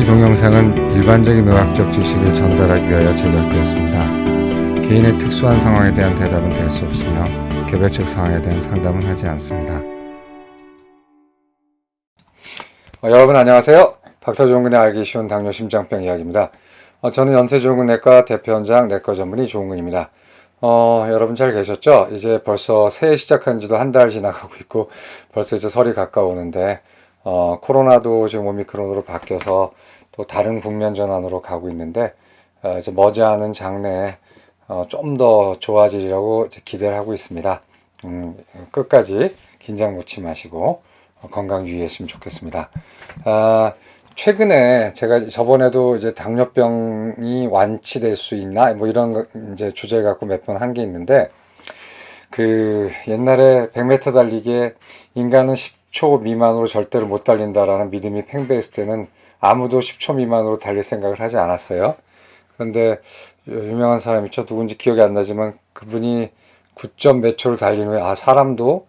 이 동영상은 일반적인 의학적 지식을 전달하기 위하여 제작되었습니다. 개인의 특수한 상황에 대한 대답은 될 수 없으며 개별적 상황에 대한 상담은 하지 않습니다. 여러분 안녕하세요. 닥터 조은근의 알기 쉬운 당뇨 심장병 이야기입니다. 저는 연세조은근내과 대표원장 내과 전문의 조은근입니다. 여러분 잘 계셨죠? 이제 벌써 새해 시작한 지도 한 달 지나가고 있고 벌써 이제 설이 가까우는데 코로나도 지금 오미크론으로 바뀌어서 또 다른 국면 전환으로 가고 있는데 이제 머지않은 장래에 좀 더 좋아지리라고 이제 기대를 하고 있습니다. 끝까지 긴장 놓지 마시고 건강 유의했으면 좋겠습니다. 최근에 제가 저번에도 이제 당뇨병이 완치될 수 있나 뭐 이런 이제 주제를 갖고 몇 번 한 게 있는데 그 옛날에 100m 달리기에 인간은 10초 미만으로 절대로 못 달린다라는 믿음이 팽배했을 때는 아무도 10초 미만으로 달릴 생각을 하지 않았어요. 그런데 유명한 사람 있죠. 누군지 기억이 안 나지만 그분이 9점 몇 초를 달린 후에 사람도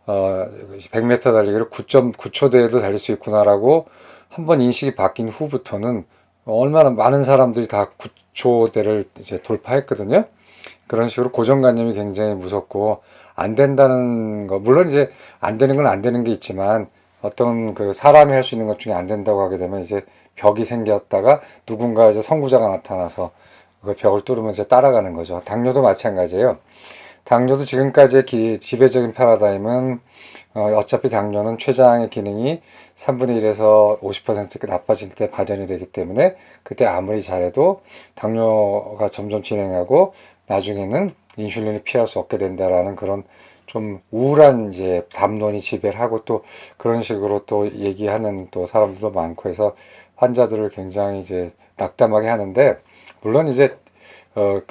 100m 달리기를 9.9초대에도 달릴 수 있구나라고 한번 인식이 바뀐 후부터는 얼마나 많은 사람들이 다 9초대를 이제 돌파했거든요. 그런 식으로 고정관념이 굉장히 무섭고 안 된다는 거, 물론 이제 안 되는 건 안 되는 게 있지만 어떤 그 사람이 할 수 있는 것 중에 안 된다고 하게 되면 이제 벽이 생겼다가 누군가 이제 선구자가 나타나서 그 벽을 뚫으면 이제 따라가는 거죠. 당뇨도 마찬가지예요. 당뇨도 지금까지의 지배적인 패러다임은 어차피 당뇨는 췌장의 기능이 3분의 1에서 50% 나빠질 때 발현이 되기 때문에 그때 아무리 잘해도 당뇨가 점점 진행하고 나중에는 인슐린을 피할 수 없게 된다라는 그런 좀 우울한 이제 담론이 지배를 하고 또 그런 식으로 또 얘기하는 또 사람들도 많고 해서 환자들을 굉장히 이제 낙담하게 하는데 물론 이제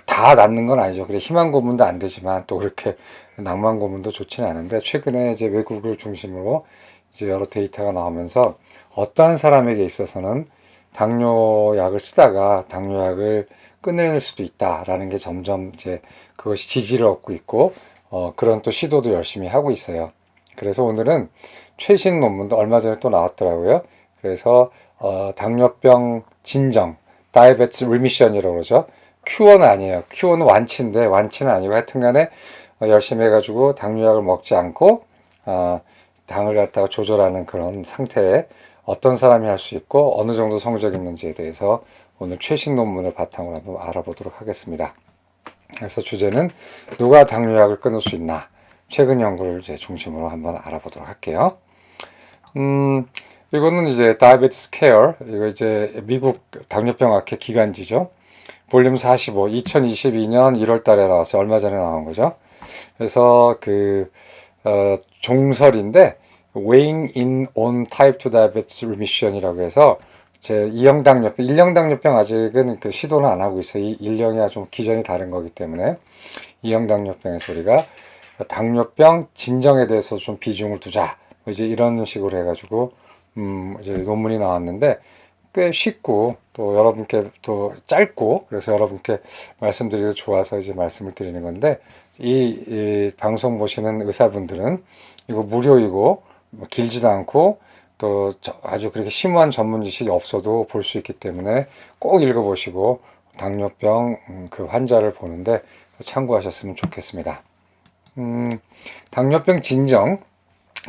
다 낫는 건 아니죠. 그래 희망 고문도 안 되지만 또 그렇게 낭만 고문도 좋지는 않은데 최근에 이제 외국을 중심으로 이제 여러 데이터가 나오면서 어떠한 사람에게 있어서는 당뇨약을 쓰다가 당뇨약을 끊을 수도 있다라는 게 점점 이제 그것이 지지를 얻고 있고 그런 또 시도도 열심히 하고 있어요. 그래서 오늘은 최신 논문도 얼마 전에 또 나왔더라고요. 그래서 당뇨병 진정, 다이어베티스 리미션이라고 그러죠. 큐어는 아니에요. 큐어는 완치인데 완치는 아니고 하여튼간에 열심히 해가지고 당뇨약을 먹지 않고 당을 갖다가 조절하는 그런 상태에 어떤 사람이 할 수 있고 어느 정도 성적이 있는지에 대해서 오늘 최신 논문을 바탕으로 한번 알아보도록 하겠습니다. 그래서 주제는 누가 당뇨약을 끊을 수 있나 최근 연구를 이제 중심으로 한번 알아보도록 할게요. 이거는 이제 다이어베티스 케어, 이거 이제 미국 당뇨병학회 기간지죠. 볼륨 45, 2022년 1월 달에 나왔어요. 얼마 전에 나온 거죠. 그래서 종설인데 Weighing in on type 2 diabetes remission이라고 해서 제 2형 당뇨병, 1형 당뇨병 아직은 그 시도는 안 하고 있어요. 1형이야 좀 기전이 다른 거기 때문에 2형 당뇨병에서 우리가 당뇨병 진정에 대해서 좀 비중을 두자. 이제 이런 식으로 해가지고 이제 논문이 나왔는데 꽤 쉽고 또 여러분께 또 짧고 그래서 여러분께 말씀드리기 좋아서 이제 말씀을 드리는 건데 이 방송 보시는 의사분들은 이거 무료이고 뭐 길지도 않고 또 아주 그렇게 심오한 전문 지식이 없어도 볼 수 있기 때문에 꼭 읽어보시고 당뇨병 그 환자를 보는데 참고하셨으면 좋겠습니다. 당뇨병 진정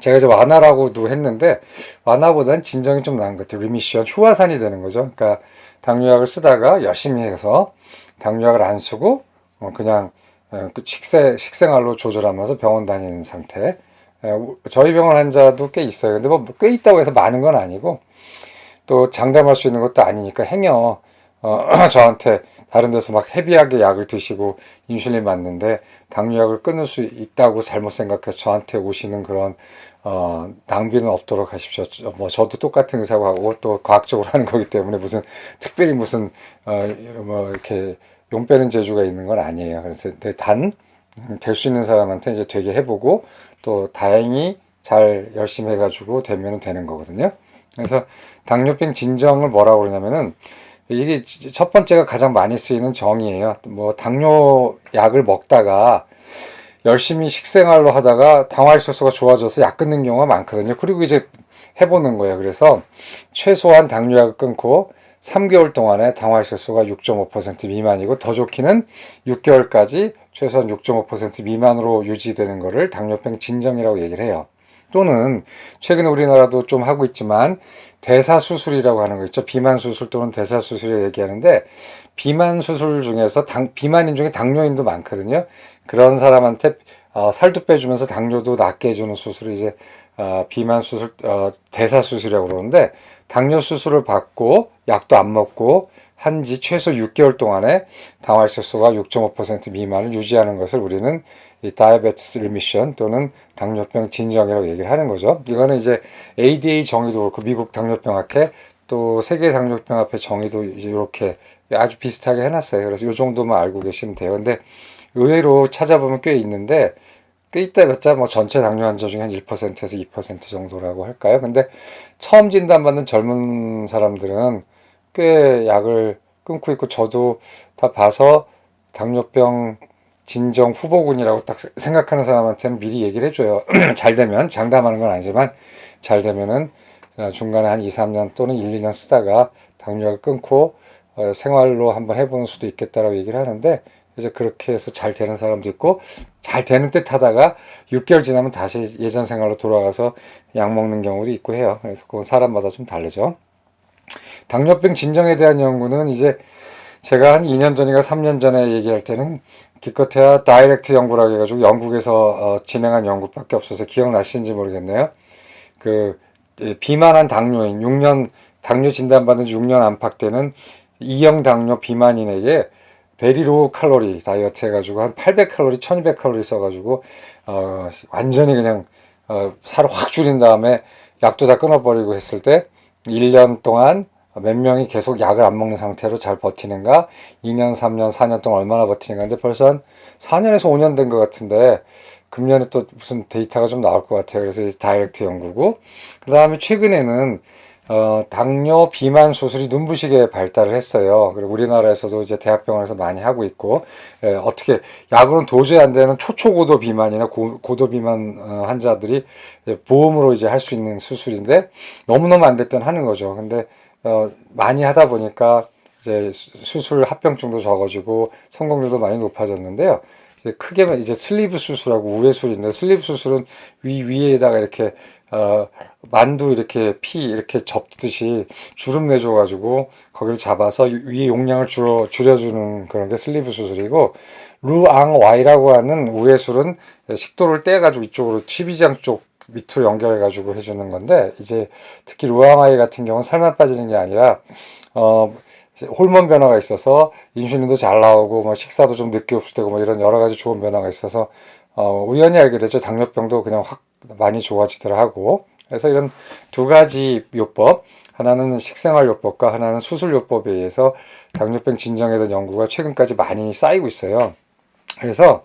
제가 이제 완화라고도 했는데 완화보다는 진정이 좀 나은 것 같아요. 리미션, 휴화산이 되는 거죠. 그러니까 당뇨약을 쓰다가 열심히 해서 당뇨약을 안 쓰고 그냥 식생활로 조절하면서 병원 다니는 상태. 저희 병원 환자도 꽤 있어요. 근데 뭐 꽤 있다고 해서 많은 건 아니고 또 장담할 수 있는 것도 아니니까 행여 저한테 다른 데서 막 헤비하게 약을 드시고 인슐린 맞는데 당뇨약을 끊을 수 있다고 잘못 생각해서 저한테 오시는 그런 낭비는 없도록 하십시오. 뭐 저도 똑같은 의사고 하고 또 과학적으로 하는 거기 때문에 무슨 특별히 무슨 뭐 이렇게 용 빼는 재주가 있는 건 아니에요. 그래서 단 될 수 있는 사람한테 이제 되게 해보고 또 다행히 잘 열심히 해가지고 되면 되는 거거든요. 그래서 당뇨병 진정을 뭐라고 그러냐면은 이게 첫 번째가 가장 많이 쓰이는 정의예요. 뭐 당뇨약을 먹다가 열심히 식생활로 하다가 당화혈소가 좋아져서 약 끊는 경우가 많거든요. 그리고 이제 해보는 거예요. 그래서 최소한 당뇨약을 끊고 3개월 동안에 당화혈색소가 6.5% 미만이고 더 좋기는 6개월까지 최소한 6.5% 미만으로 유지되는 것을 당뇨병 진정이라고 얘기를 해요. 또는 최근에 우리나라도 좀 하고 있지만 대사수술이라고 하는 거 있죠. 비만수술 또는 대사수술을 얘기하는데 비만수술 중에서 비만인 중에 당뇨인도 많거든요. 그런 사람한테 살도 빼주면서 당뇨도 낮게 해주는 수술이 이제 비만수술, 대사수술이라고 그러는데 당뇨 수술을 받고 약도 안 먹고 한지 최소 6개월 동안에 당화혈색소가 6.5% 미만을 유지하는 것을 우리는 이 다이아베티스 리미션 또는 당뇨병 진정이라고 얘기를 하는 거죠. 이거는 이제 ADA 정의도 그렇고 미국 당뇨병학회 또 세계 당뇨병학회 정의도 이제 이렇게 아주 비슷하게 해놨어요. 그래서 이 정도만 알고 계시면 돼요. 근데 의외로 찾아보면 꽤 있는데 꽤 있다봤자 뭐 전체 당뇨 환자 중에 한 1%에서 2% 정도라고 할까요? 근데 처음 진단받는 젊은 사람들은 꽤 약을 끊고 있고 저도 다 봐서 당뇨병 진정 후보군이라고 딱 생각하는 사람한테는 미리 얘기를 해줘요. 잘 되면 장담하는 건 아니지만 잘 되면은 중간에 한 2, 3년 또는 1, 2년 쓰다가 당뇨약을 끊고 생활로 한번 해보는 수도 있겠다라고 얘기를 하는데 이제 그렇게 해서 잘 되는 사람도 있고 잘 되는 듯 하다가 6개월 지나면 다시 예전 생활로 돌아가서 약 먹는 경우도 있고 해요. 그래서 그건 사람마다 좀 다르죠. 당뇨병 진정에 대한 연구는 이제 제가 한 2년 전인가 3년 전에 얘기할 때는 기껏해야 다이렉트 연구라고 해가지고 영국에서 진행한 연구밖에 없어서 기억나시는지 모르겠네요. 그 비만한 당뇨인 6년 당뇨 진단받은 지 6년 안팎되는 2형 당뇨 비만인에게 베리 로우 칼로리 다이어트 해가지고 한 800칼로리, 1200칼로리 써가지고 완전히 그냥 살을 확 줄인 다음에 약도 다 끊어버리고 했을 때 1년 동안 몇 명이 계속 약을 안 먹는 상태로 잘 버티는가 2년, 3년, 4년 동안 얼마나 버티는가 근데 벌써 한 4년에서 5년 된 것 같은데 금년에 또 무슨 데이터가 좀 나올 것 같아요. 그래서 다이렉트 연구고 그 다음에 최근에는 당뇨 비만 수술이 눈부시게 발달을 했어요. 그리고 우리나라에서도 이제 대학병원에서 많이 하고 있고, 어떻게, 약으로는 도저히 안 되는 초초고도 비만이나 고도 비만 환자들이 보험으로 이제 할 수 있는 수술인데, 너무너무 안 될 땐 하는 거죠. 근데, 많이 하다 보니까 이제 수술 합병증도 적어지고, 성공률도 많이 높아졌는데요. 크게 이제 슬리브 수술하고 우회술인데 슬리브 수술은 위에다가 이렇게 만두 이렇게 피 이렇게 접듯이 주름 내줘가지고 거기를 잡아서 위에 용량을 줄여주는 그런 게 슬리브 수술이고 루앙와이라고 하는 우회술은 식도를 떼가지고 이쪽으로 TB장 쪽 밑으로 연결해가지고 해주는 건데 이제 특히 루앙와이 같은 경우는 살만 빠지는 게 아니라 호르몬 변화가 있어서 인슐린도 잘 나오고 뭐 식사도 좀 늦게 흡수되고 뭐 이런 여러 가지 좋은 변화가 있어서 우연히 알게 됐죠. 당뇨병도 그냥 확 많이 좋아지더라 하고 그래서 이런 두 가지 요법 하나는 식생활 요법과 하나는 수술 요법에 의해서 당뇨병 진정에 대한 연구가 최근까지 많이 쌓이고 있어요. 그래서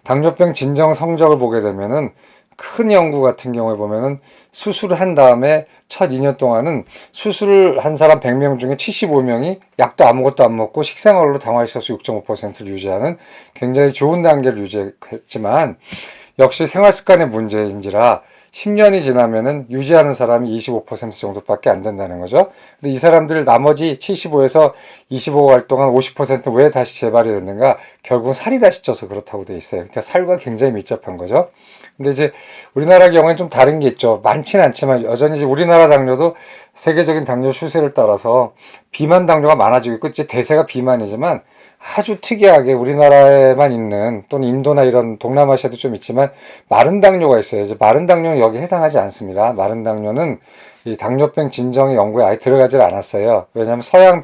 당뇨병 진정 성적을 보게 되면은 큰 연구 같은 경우에 보면은 수술을 한 다음에 첫 2년 동안은 수술을 한 사람 100명 중에 75명이 약도 아무것도 안 먹고 식생활로 당화혈색소 6.5%를 유지하는 굉장히 좋은 단계를 유지했지만 역시 생활습관의 문제인지라 10년이 지나면은 유지하는 사람이 25% 정도밖에 안 된다는 거죠. 근데 이 사람들 나머지 75에서 25갈 동안 50%왜 다시 재발이 됐는가? 결국은 살이 다시 쪄서 그렇다고 돼 있어요. 그러니까 살과 굉장히 밀접한 거죠. 근데 이제 우리나라 경우에는 좀 다른 게 있죠. 많지는 않지만 여전히 이제 우리나라 당뇨도 세계적인 당뇨 추세를 따라서 비만 당뇨가 많아지고 있고 이제 대세가 비만이지만 아주 특이하게 우리나라에만 있는 또는 인도나 이런 동남아시아도 좀 있지만 마른 당뇨가 있어요. 이제 마른 당뇨는 여기 해당하지 않습니다. 마른 당뇨는 이 당뇨병 진정의 연구에 아예 들어가질 않았어요. 왜냐하면 서양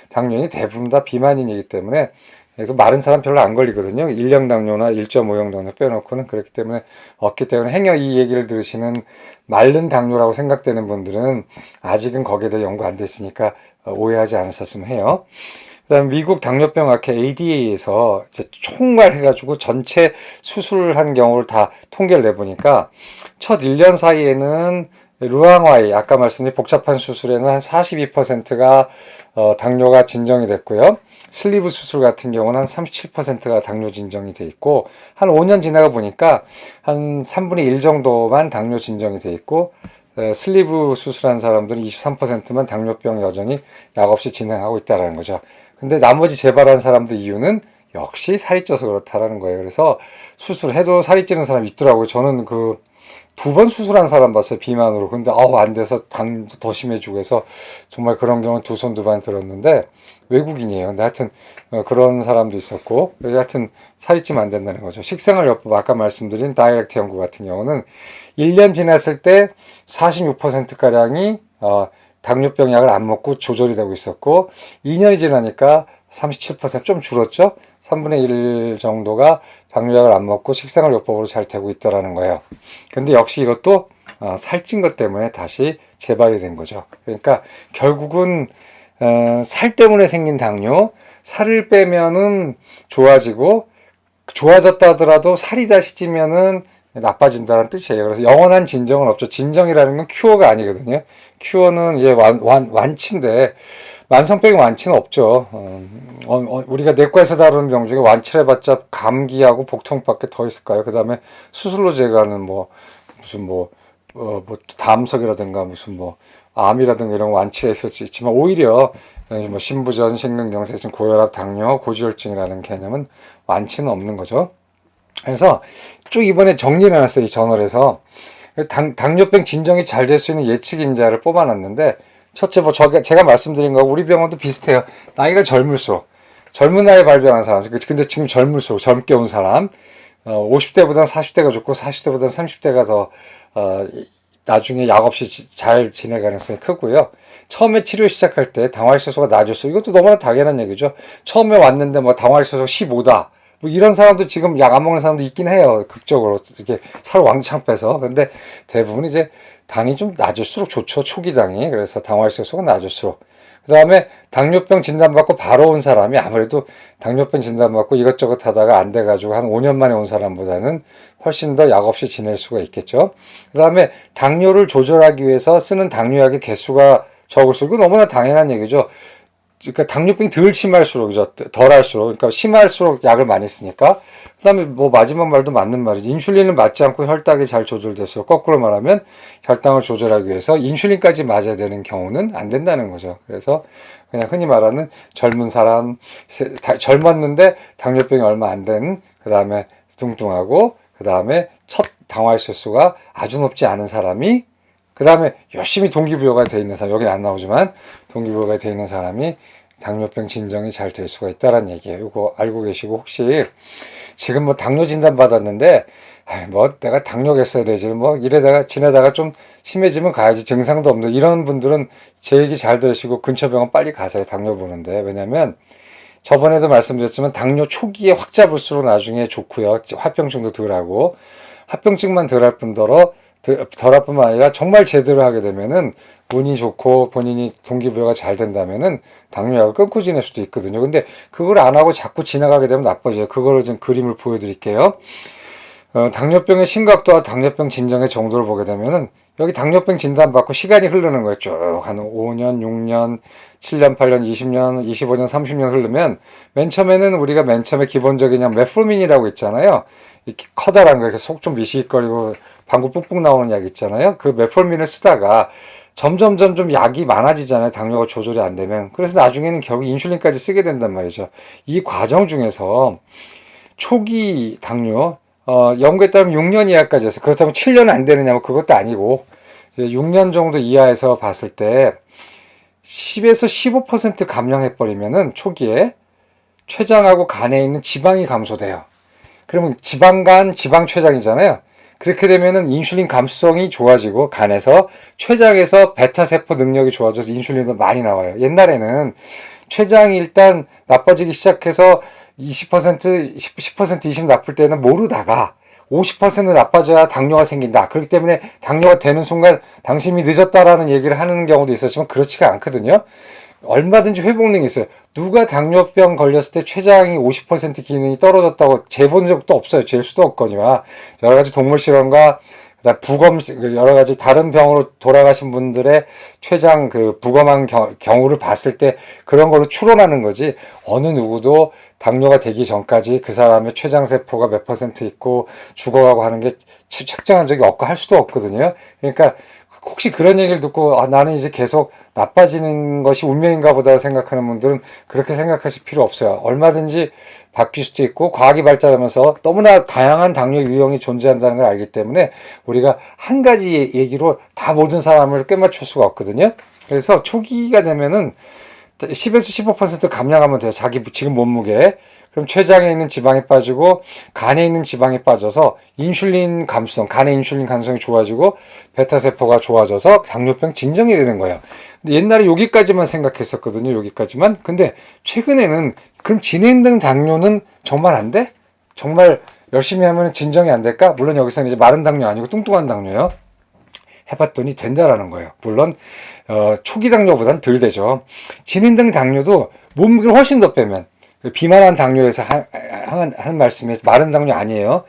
당뇨인이 대부분 다 비만인이기 때문에 그래서 마른 사람 별로 안 걸리거든요. 1형 당뇨나 1.5형 당뇨 빼놓고는 그렇기 때문에 없기 때문에 행여 이 얘기를 들으시는 마른 당뇨라고 생각되는 분들은 아직은 거기에 대해 연구 안 됐으니까 오해하지 않으셨으면 해요. 그다음 미국 당뇨병학회 ADA에서 총괄해가지고 전체 수술한 경우를 다 통계를 내보니까 첫 1년 사이에는 루앙와이 아까 말씀드린 복잡한 수술에는 한 42%가 당뇨가 진정이 됐고요. 슬리브 수술 같은 경우는 한 37%가 당뇨 진정이 돼 있고 한 5년 지나가 보니까 한 3분의 1 정도만 당뇨 진정이 돼 있고 슬리브 수술한 사람들은 23%만 당뇨병 여전히 약 없이 진행하고 있다는 거죠. 근데 나머지 재발한 사람들 이유는 역시 살이 쪄서 그렇다라는 거예요. 그래서 수술해도 살이 찌는 사람이 있더라고요. 저는 그 2번 수술한 사람 봤어요. 비만으로. 근데 안 돼서 당도 더 심해지고 해서 정말 그런 경우는 두 손 두 발 들었는데 외국인이에요. 근데 하여튼 그런 사람도 있었고, 그래서 하여튼 살이 찌면 안 된다는 거죠. 식생활요법 아까 말씀드린 다이렉트 연구 같은 경우는 1년 지났을 때 46%가량이 당뇨병 약을 안 먹고 조절이 되고 있었고, 2년이 지나니까 37%좀 줄었죠. 3분의 1 정도가 당뇨약을 안 먹고 식생활요법으로 잘 되고 있더라는 거예요. 근데 역시 이것도 살찐 것 때문에 다시 재발이 된 거죠. 그러니까 결국은 살 때문에 생긴 당뇨, 살을 빼면은 좋아지고, 좋아졌다 하더라도 살이 다시 찌면은 나빠진다는 뜻이에요. 그래서 영원한 진정은 없죠. 진정이라는 건 큐어가 아니거든요. 큐어는 이제 완치인데, 만성병의 완치는 없죠. 우리가 내과에서 다루는 병 중에 완치를 해봤자 감기하고 복통밖에 더 있을까요? 그 다음에 수술로 제거하는 무슨 담석이라든가 무슨 암이라든가 이런 완치가 있을 수 있지만 오히려 신부전, 심근경색증, 고혈압, 당뇨, 고지혈증이라는 개념은 완치는 없는 거죠. 그래서 쭉 이번에 정리를 해놨어요. 이 저널에서. 당뇨병 진정이 잘 될 수 있는 예측 인자를 뽑아놨는데, 첫째, 제가 말씀드린 거, 우리 병원도 비슷해요. 나이가 젊을수록, 젊은 나이에 발병한 사람, 근데 지금 젊을수록, 젊게 온 사람, 50대보다는 40대가 좋고, 40대보다는 30대가 더, 나중에 약 없이 잘 지낼 가능성이 크고요. 처음에 치료 시작할 때 당화혈소가 낮을수록, 이것도 너무나 당연한 얘기죠. 처음에 왔는데 당화혈소가 15다. 이런 사람도 지금 약 안 먹는 사람도 있긴 해요. 극적으로. 이렇게 살 왕창 빼서. 근데 대부분 이제 당이 좀 낮을수록 좋죠. 초기 당이. 그래서 당화혈소가 낮을수록. 그 다음에 당뇨병 진단받고 바로 온 사람이 아무래도 당뇨병 진단받고 이것저것 하다가 안 돼가지고 한 5년 만에 온 사람보다는 훨씬 더 약 없이 지낼 수가 있겠죠. 그 다음에 당뇨를 조절하기 위해서 쓰는 당뇨약의 개수가 적을수록, 이거 너무나 당연한 얘기죠. 그러니까 당뇨병이 덜 심할수록, 덜 할수록, 그러니까 심할수록 약을 많이 쓰니까. 그 다음에 마지막 말도 맞는 말이지. 인슐린을 맞지 않고 혈당이 잘 조절될수록, 거꾸로 말하면 혈당을 조절하기 위해서 인슐린까지 맞아야 되는 경우는 안 된다는 거죠. 그래서 그냥 흔히 말하는 젊은 사람, 젊었는데 당뇨병이 얼마 안 된, 그 다음에 뚱뚱하고, 그 다음에 첫 당화혈소수가 아주 높지 않은 사람이, 그 다음에 열심히 동기부여가 돼 있는 사람, 여기는 안 나오지만 동기부여가 돼 있는 사람이 당뇨병 진정이 잘 될 수가 있다는 얘기예요. 이거 알고 계시고, 혹시 지금 당뇨 진단 받았는데 내가 당뇨겠어야 되지, 이래다가 지내다가 좀 심해지면 가야지, 증상도 없는데, 이런 분들은 제 얘기 잘 들으시고 근처 병원 빨리 가세요. 당뇨 보는데. 왜냐면 저번에도 말씀드렸지만 당뇨 초기에 확 잡을수록 나중에 좋고요. 합병증도 덜하고, 합병증만 덜할 뿐더러 덜할 뿐만 아니라 정말 제대로 하게 되면은 운이 좋고 본인이 동기부여가 잘 된다면은 당뇨약을 끊고 지낼 수도 있거든요. 근데 그걸 안 하고 자꾸 지나가게 되면 나빠져요. 그거를 좀 그림을 보여드릴게요. 당뇨병의 심각도와 당뇨병 진정의 정도를 보게 되면은, 여기 당뇨병 진단받고 시간이 흐르는 거예요. 쭉 한 5년, 6년, 7년, 8년, 20년, 25년, 30년 흐르면, 맨 처음에는 우리가 맨 처음에 기본적인 그냥 메프로민이라고 있잖아요. 이렇게 커다란 거, 이렇게 속 좀 미식거리고 방구 뿍뿍 나오는 약 있잖아요. 그 메프로민을 쓰다가 점점 약이 많아지잖아요. 당뇨가 조절이 안 되면. 그래서 나중에는 결국 인슐린까지 쓰게 된단 말이죠. 이 과정 중에서 초기 당뇨, 연구에 따르면 6년 이하까지 해서, 그렇다면 7년 안 되느냐, 그것도 아니고, 6년 정도 이하에서 봤을 때 10에서 15% 감량해버리면은 초기에 췌장하고 간에 있는 지방이 감소돼요. 그러면 지방간, 지방췌장이잖아요. 그렇게 되면은 인슐린 감수성이 좋아지고, 간에서, 췌장에서 베타세포 능력이 좋아져서 인슐린도 많이 나와요. 옛날에는 췌장이 일단 나빠지기 시작해서 20%, 10%, 20% 나쁠 때는 모르다가 50% 나빠져야 당뇨가 생긴다. 그렇기 때문에 당뇨가 되는 순간 당신이 늦었다라는 얘기를 하는 경우도 있었지만 그렇지가 않거든요. 얼마든지 회복능이 있어요. 누가 당뇨병 걸렸을 때 췌장이 50% 기능이 떨어졌다고 재본 적도 없어요. 잴 수도 없거니와. 여러 가지 동물 실험과 그다음 부검, 여러 가지 다른 병으로 돌아가신 분들의 췌장 부검한 경우를 봤을 때 그런 걸로 추론하는 거지, 어느 누구도 당뇨가 되기 전까지 그 사람의 췌장세포가 몇 % 있고 죽어가고 하는 게 책정한 적이 없고 할 수도 없거든요. 그러니까 혹시 그런 얘기를 듣고 나는 이제 계속 나빠지는 것이 운명인가 보다 생각하는 분들은 그렇게 생각하실 필요 없어요. 얼마든지 바뀔 수도 있고 과학이 발달하면서 너무나 다양한 당뇨 유형이 존재한다는 걸 알기 때문에 우리가 한 가지 얘기로 다 모든 사람을 꿰맞출 수가 없거든요. 그래서 초기가 되면은 10에서 15% 감량하면 돼요. 자기 지금 몸무게. 그럼 췌장에 있는 지방이 빠지고 간에 있는 지방이 빠져서 인슐린 감수성, 간의 인슐린 감수성이 좋아지고 베타세포가 좋아져서 당뇨병 진정이 되는 거예요. 근데 옛날에 여기까지만 생각했었거든요. 여기까지만. 근데 최근에는 그럼 진행된 당뇨는 정말 안 돼? 정말 열심히 하면 진정이 안 될까? 물론 여기서는 이제 마른 당뇨 아니고 뚱뚱한 당뇨예요. 해봤더니 된다라는 거예요. 물론 초기 당뇨보다는 덜 되죠. 진행된 당뇨도 몸무게를 훨씬 더 빼면 비만한 당뇨에서 한 말씀에 마른 당뇨 아니에요.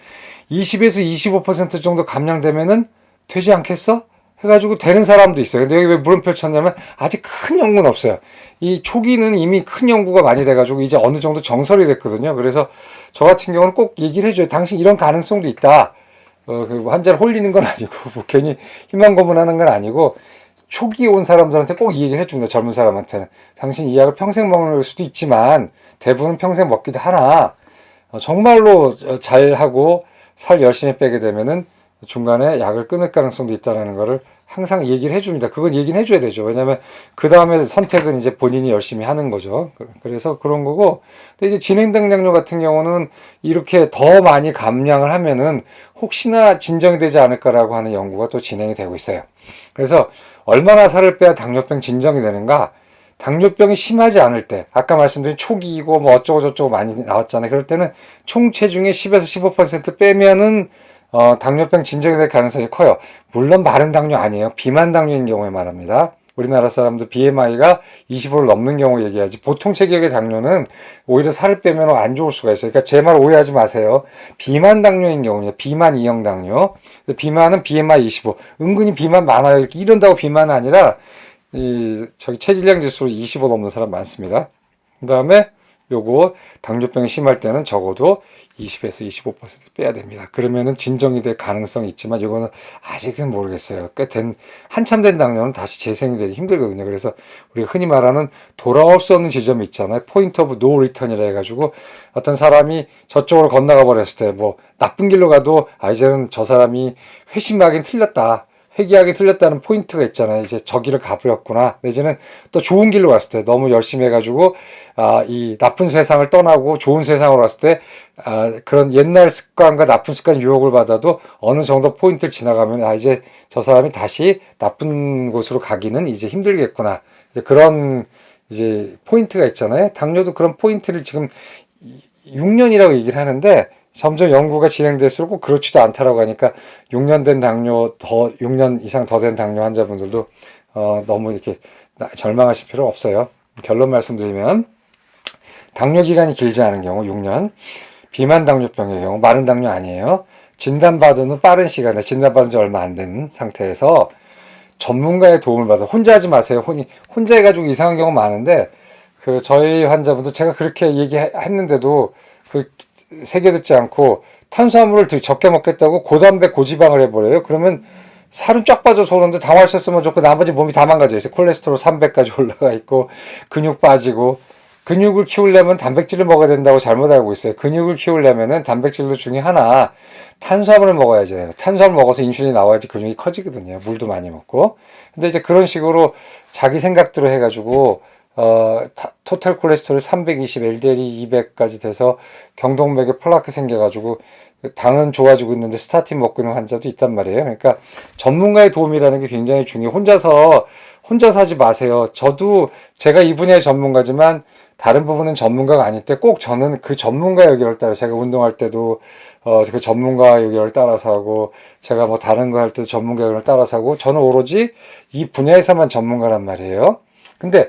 20에서 25% 정도 감량되면은 되지 않겠어? 해가지고 되는 사람도 있어요. 근데 여기 왜 물음표 쳤냐면 아직 큰 연구는 없어요. 이 초기는 이미 큰 연구가 많이 돼가지고 이제 어느 정도 정설이 됐거든요. 그래서 저 같은 경우는 꼭 얘기를 해줘요. 당신 이런 가능성도 있다. 그 환자를 홀리는 건 아니고 뭐 괜히 희망 고문하는 건 아니고 초기에 온 사람들한테 꼭 이 얘기를 해줍니다. 젊은 사람한테는 당신 이 약을 평생 먹을 수도 있지만 대부분 평생 먹기도 하나 정말로 잘하고 살 열심히 빼게 되면은 중간에 약을 끊을 가능성도 있다는 거를 항상 얘기를 해줍니다. 그건 얘기는 해줘야 되죠. 왜냐하면 그 다음에 선택은 이제 본인이 열심히 하는 거죠. 그래서 그런 거고, 근데 이제 진행된 당뇨 같은 경우는 이렇게 더 많이 감량을 하면은 혹시나 진정이 되지 않을까라고 하는 연구가 또 진행이 되고 있어요. 그래서 얼마나 살을 빼야 당뇨병 진정이 되는가? 당뇨병이 심하지 않을 때, 아까 말씀드린 초기이고 뭐 어쩌고 저쩌고 많이 나왔잖아요. 그럴 때는 총 체중의 10에서 15% 빼면은 당뇨병 진정이 될 가능성이 커요. 물론 마른 당뇨 아니에요. 비만 당뇨인 경우에 말합니다. 우리나라 사람들 BMI가 25를 넘는 경우 얘기하지. 보통 체격의 당뇨는 오히려 살을 빼면 안 좋을 수가 있어요. 그러니까 제 말 오해하지 마세요. 비만 당뇨인 경우요. 비만 2형 당뇨. 비만은 BMI 25. 은근히 비만 많아요. 이렇게 이런다고 비만은 아니라 체질량 지수 25 넘는 사람 많습니다. 그 다음에 요거 당뇨병이 심할 때는 적어도 20에서 25% 빼야 됩니다. 그러면은 진정이 될 가능성이 있지만 이거는 아직은 모르겠어요. 한참 된 당뇨는 다시 재생이 되기 힘들거든요. 그래서 우리가 흔히 말하는 돌아올 수 없는 지점이 있잖아요. 포인트 오브 노 리턴이라 해가지고 어떤 사람이 저쪽으로 건너가 버렸을 때 뭐 나쁜 길로 가도 이제는 저 사람이 회심하긴 틀렸다. 회귀하게 틀렸다는 포인트가 있잖아요. 이제 저 길을 가버렸구나. 내지는 또 좋은 길로 갔을 때 너무 열심히 해가지고 이 나쁜 세상을 떠나고 좋은 세상으로 갔을 때 그런 옛날 습관과 나쁜 습관 유혹을 받아도 어느 정도 포인트를 지나가면 이제 저 사람이 다시 나쁜 곳으로 가기는 이제 힘들겠구나. 이제 그런 이제 포인트가 있잖아요. 당뇨도 그런 포인트를 지금 6년이라고 얘기를 하는데 점점 연구가 진행될수록 꼭 그렇지도 않다라고 하니까 6년 된 당뇨 6년 이상 더 된 당뇨 환자분들도 너무 이렇게 절망하실 필요 없어요. 결론 말씀드리면 당뇨 기간이 길지 않은 경우 6년, 비만 당뇨병의 경우 마른 당뇨 아니에요. 진단받은 후 빠른 시간에 진단받은 지 얼마 안 된 상태에서 전문가의 도움을 받아서 혼자 하지 마세요. 혼자 해가지고 이상한 경우 많은데 저희 환자분도 제가 그렇게 얘기했는데도 새겨 듣지 않고 탄수화물을 적게 먹겠다고 고단백 고지방을 해버려요. 그러면 살은 쫙 빠져서 오는데 당화했었으면 좋고 나머지 몸이 다 망가져 있어요. 콜레스테롤 300까지 올라가 있고 근육 빠지고 근육을 키우려면 단백질을 먹어야 된다고 잘못 알고 있어요. 근육을 키우려면은 단백질도 중에 하나 탄수화물을 먹어야지 돼요. 탄수화물 먹어서 인슐린이 나와야지 근육이 커지거든요. 물도 많이 먹고. 근데 이제 그런 식으로 자기 생각대로 해가지고 토탈 콜레스테롤 320, LDL이 200까지 돼서 경동맥에 플라크 생겨가지고 당은 좋아지고 있는데 스타틴 먹고 있는 환자도 있단 말이에요. 그러니까 전문가의 도움이라는 게 굉장히 중요해요. 혼자서 하지 마세요. 저도 제가 이 분야의 전문가지만 다른 부분은 전문가가 아닐 때 꼭 저는 그 전문가의 의견을 따라 제가 운동할 때도 그 전문가의 의견을 따라서 하고 제가 뭐 다른 거 할 때도 전문가의 의견을 따라서 하고 저는 오로지 이 분야에서만 전문가란 말이에요. 근데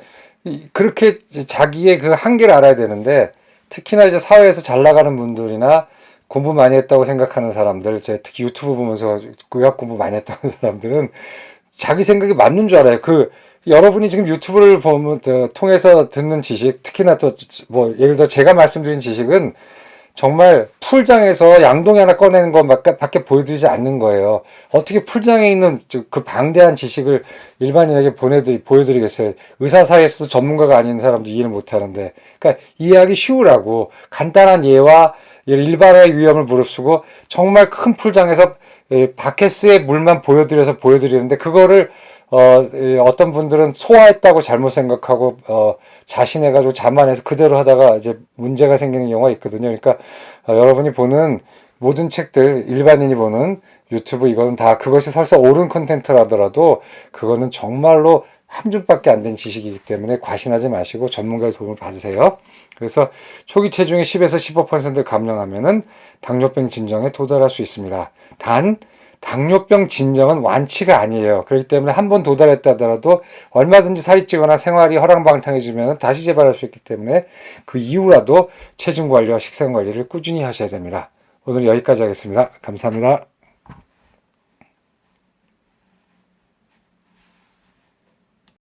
그렇게 자기의 그 한계를 알아야 되는데 특히나 이제 사회에서 잘 나가는 분들이나 공부 많이 했다고 생각하는 사람들, 제가 특히 유튜브 보면서 의학 공부 많이 했다는 사람들은 자기 생각이 맞는 줄 알아요. 여러분이 지금 유튜브를 통해서 듣는 지식, 특히나 또 뭐 예를 들어 제가 말씀드린 지식은 정말 풀장에서 양동이 하나 꺼내는 것밖에 보여드리지 않는 거예요. 어떻게 풀장에 있는 그 방대한 지식을 일반인에게 보여드리겠어요. 의사 사이에서도 전문가가 아닌 사람도 이해를 못하는데. 그러니까 이해하기 쉬우라고 간단한 예와 일반의 위험을 무릅쓰고 정말 큰 풀장에서 바케스의 물만 보여드리는데 그거를 어떤 분들은 소화했다고 잘못 생각하고 자신해가지고 자만해서 그대로 하다가 이제 문제가 생기는 경우가 있거든요. 그러니까 여러분이 보는 모든 책들, 일반인이 보는 유튜브 이거는 다 그것이 설사 옳은 콘텐츠라더라도 그거는 정말로 한 줌밖에 안 된 지식이기 때문에 과신하지 마시고 전문가의 도움을 받으세요. 그래서 초기 체중의 10에서 15% 감량하면은 당뇨병 진정에 도달할 수 있습니다. 단 당뇨병 진정은 완치가 아니에요. 그렇기 때문에 한 번 도달했다 하더라도 얼마든지 살이 찌거나 생활이 허랑방탕해지면 다시 재발할 수 있기 때문에 그 이후라도 체중 관리와 식단 관리를 꾸준히 하셔야 됩니다. 오늘 여기까지 하겠습니다. 감사합니다.